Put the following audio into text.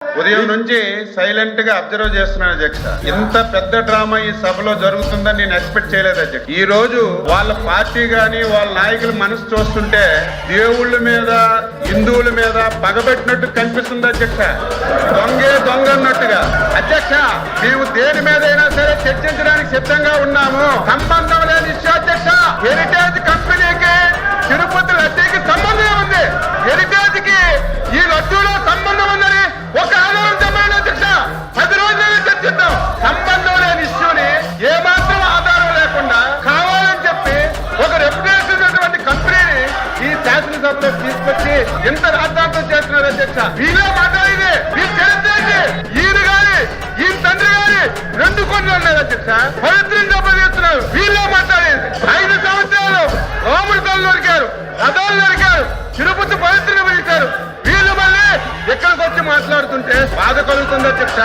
ఉదయం నుంచి సైలెంట్ గా అబ్జర్వ్ చేస్తున్నాను అధ్యక్ష. ఇంత పెద్ద డ్రామా ఈ సభలో జరుగుతుందని నేను ఎక్స్పెక్ట్ చేయలేదు అధ్యక్ష. ఈ రోజు వాళ్ళ పార్టీ గాని వాళ్ళ నాయకుల మనసు చూస్తుంటే దేవుళ్ళ మీద హిందువుల మీద పగబెట్టినట్టు కనిపిస్తుంది అధ్యక్ష. దొంగే దొంగ అన్నట్టుగా. అధ్యక్ష, మేము దేని మీదైనా సరే చర్చించడానికి సిద్ధంగా ఉన్నాము. సంబంధం లేని ఇష్యూ అధ్యక్ష. హెరిటేజ్ కంపెనీకి తిరుపతి లడ్డీకి సంబంధం ఉంది. హెరిటేజ్ కి ఈ లడ్డూలో సంబంధం ఉందని ఒక ఆధారం చెప్పండి అధ్యక్ష. 10 రోజులు చర్చిద్దాం. సంబంధం లేని ఇష్యూని ఏమాత్రం ఆధారం లేకుండా కావాలని చెప్పి ఒక రెప్యుటేషన్ ఉన్నటువంటి కంపెనీని ఈ శాసనసభలో తీసుకొచ్చి ఎంత రాద్ధాంతం చేస్తున్నారు అధ్యక్ష. వీళ్ళే మాట్లాడేది, వీళ్ళు చరిత్రేంటి? ఈయన గాని ఈయన తండ్రి గాని 2 కోట్లు ఉన్నాయి అధ్యక్ష. పవిత్రంగా చేస్తున్నారు. వీళ్ళే మాట్లాడేది. 5 సంవత్సరాలు రాముడితోళ్ళు నరికారు, రథాలు నరికారు, తిరుపతి పవిత్రంగా పిలిచారు. వీళ్ళు మళ్ళీ ఎక్కడికి వచ్చి మాట్లాడుతుంటే బాధ కలుగుతుంది అధ్యక్ష.